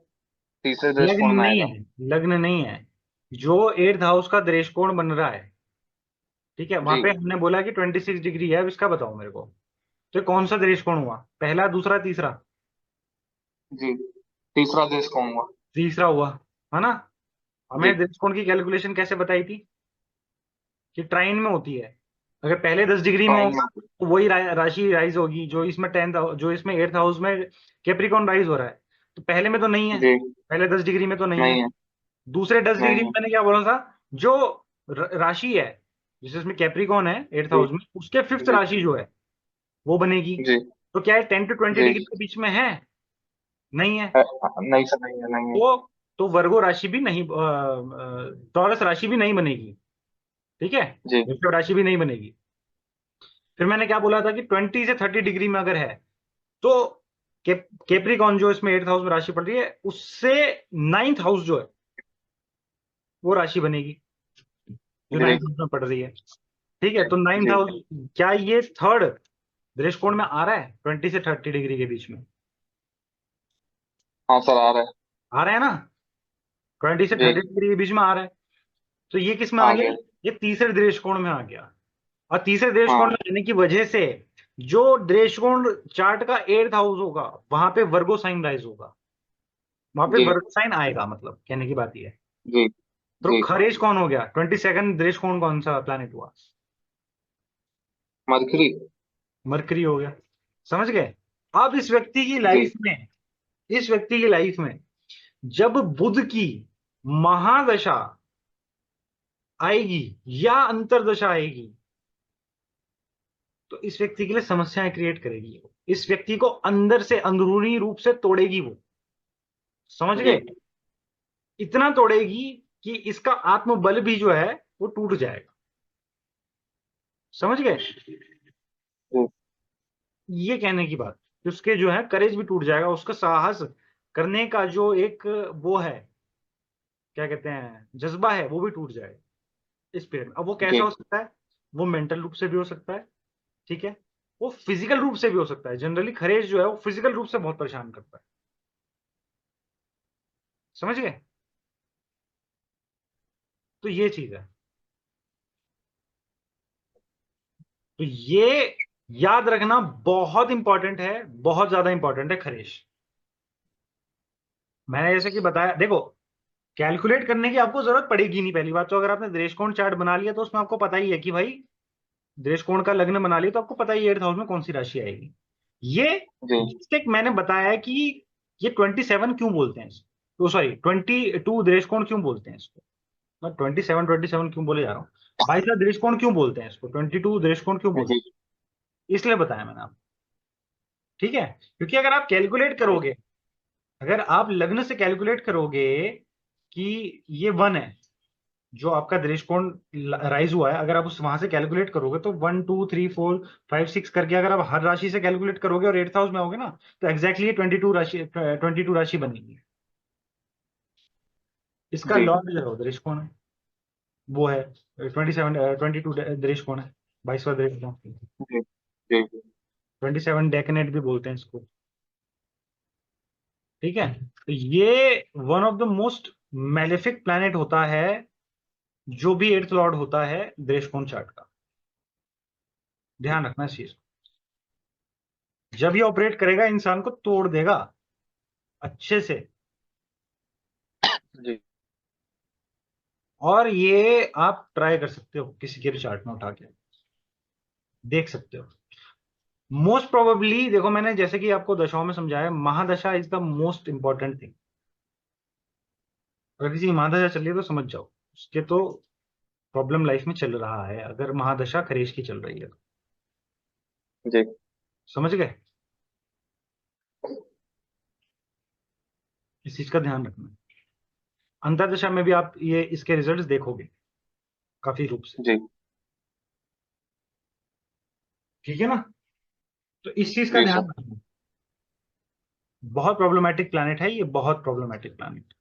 तीसरे लग्न दृष्टिकोण में नहीं आएगा। है, लग्न नहीं है, जो 8th हाउस का दृष्टिकोण बन रहा है। ठीक है, वहां जी। पे हमने बोला कि 26 डिग्री है, अब इसका बताओ मेरे को। तो ये कौन सा दृष्टिकोण हुआ, पहला, दूसरा, तीसरा? जी। तीसरा दृष्टिकोण हुआ। तीसरा हुआ, है ना। जी। हमें दृष्टिकोण की कैलकुलेशन कैसे बताई थी, कि ट्राइन में होती है। अगर पहले 10 डिग्री में प्राइम होगा, में। तो वही राशि राइज होगी जो इसमें 10th, जो इसमें 8th हाउस में कैप्रिकॉन राइज हो रहा है। तो पहले में तो नहीं है, जी। पहले 10 डिग्री में तो नहीं है। नहीं है। दूसरे 10 डिग्री नहीं में है। मैंने क्या बोला था, जो राशि है, जिसमें इसमें कैप्रिकॉन है 8th जी। हाउस में, उसके फिफ्थ जी। राशि जो है, वो बनेगी। जी। तो क्या है, 10 to 20 जी। डिग्री के बीच में है? नहीं है। नहीं सर, नहीं है, नहीं है। तो वर्गो राशि भी नहीं, टॉरस राशि भी नहीं बनेगी। ठीक है, जी वृषभ राशि भी नहीं बनेगी। फिर मैंने क्या बोला था कि 20 से 30 डिग्री में अगर है तो केप्रिकॉन जो इसमें 8th हाउस में राशि पड़ रही है उससे 9th हाउस जो है वो राशि बनेगी जो जी 9th हाउस में पड़ रही है। ठीक है, तो नाइन्थ जी। हाउस, क्या ये थर्ड दृष्टिकोण में आ रहा है 20 से 30 डिग्री के बीच में? हाँ सर आ रहा है। आ रहा है ना, 20 से 30 डिग्री के बीच में आ रहा है। तो ये किस में आ आ गया? गया। ये तीसरे दृष्टिकोण में आ गया। और तीसरे दृष्टिकोण हाँ में आने की वजह से जो दृष्टिकोण चार्ट का 8th हाउस होगा वहां पे वर्गो साइन राइज होगा, वहां पे जी वर्गो साइन आएगा, मतलब कहने की बात ये है। जी तो जी। खरेज कौन हो गया? 22nd दृष्टिकोण कौन सा प्लैनेट हुआ? मरकरी। मरकरी हो गया। समझ गए? अब इस व्यक्ति की जी लाइफ में, इस व्यक्ति की लाइफ में जब बुध की महादशा आएगी या अंतरदशा आएगी तो इस व्यक्ति के लिए समस्याएं क्रिएट करेगी वो, इस व्यक्ति को अंदर से अंदरूनी रूप से तोड़ेगी वो। समझ जी गए? इतना तोड़ेगी कि इसका आत्मबल भी जो है वो टूट जाएगा। समझ गए? जी ये कहने की बात कि उसके जो है करेज भी टूट जाएगा, उसका साहस करने का जो एक वो है, क्या कहते हैं, जज्बा है, वो भी टूट जाएगा इस पीरियड में। अब वो कैसा जी हो सकता है? वो मेंटल रूप से भी हो सकता है, ठीक है, वो फिजिकल रूप से भी हो सकता है। जनरली खरेज जो है वो फिजिकल रूप से बहुत परेशान करता है। समझ गए? तो ये चीज है। तो ये याद रखना बहुत इंपॉर्टेंट है, बहुत ज्यादा इंपॉर्टेंट है खरेज। मैंने जैसे कि बताया, देखो, कैलकुलेट करने की आपको जरूरत पड़ेगी नहीं। पहली बात तो अगर आपने दृष्टिकोण चार्ट बना लिया तो उसमें आपको पता ही है कि भाई दृष्टिकोण का लग्न बना लिया तो आपको पता ही है 8th हाउस में कौन सी राशि आएगी। ये जी जिससे मैंने बताया कि ये 27 क्यों बोलते हैं इसको, तो सॉरी 22 दृष्टिकोण क्यों बोलते हैं इसको, मैं 27 क्यों बोले जा रहा हूँ, 22वां दृष्टिकोण क्यों बोलते हैं इसको, 22 दृष्टिकोण क्यों बोलते जी हैं, इसलिए बताया मैंने आपको। ठीक है, क्योंकि अगर आप कैलकुलेट जी करोगे, अगर आप लग्न से कैलकुलेट करोगे कि ये 1 है जो आपका दृष्टिकोण राइज हुआ है, अगर आप उस वहां से कैलकुलेट करोगे तो 1 2 3 4 5 6 करके अगर आप हर राशि से कैलकुलेट करोगे और 8th हाउस में होगे ना तो एग्जैक्टली 22 राशि बनेगी। इसका जी लॉर्ड जो है वो दृष्टिकोण है, वो है 22 दृष्टिकोण है, 22वां दृष्टिकोण। जी जी जी। 27 डेकनेट भी बोलते हैं इसको। ठीक है, तो ये one of the most malefic planet होता है जो भी 8th लॉर्ड होता है दृष्टिकोण चार्ट का। ध्यान रखना इस चीज को। जब ये ऑपरेट करेगा इंसान को तोड़ देगा अच्छे से। जी और ये आप ट्राई कर सकते हो किसी के भी चार्ट में उठा के देख सकते हो। मोस्ट प्रोबेबली देखो, मैंने जैसे कि आपको दशाओं में समझाया, mahadasha is the most important thing. अगर किसी की महादशा चल रही है तो समझ जाओ उसके तो प्रॉब्लम लाइफ में चल रहा है, अगर महादशा खरीश की चल रही है तो। जी समझ गए? इस चीज का ध्यान रखना। अंतरदशा में भी आप ये इसके रिजल्ट्स देखोगे काफी रूप से। जी ठीक है ना? तो इस चीज का जी ध्यान सर। रखना। बहुत प्रॉब्लमेटिक प्लैनेट है ये, बहुत प्रॉब्लमेटिक प्लैनेट।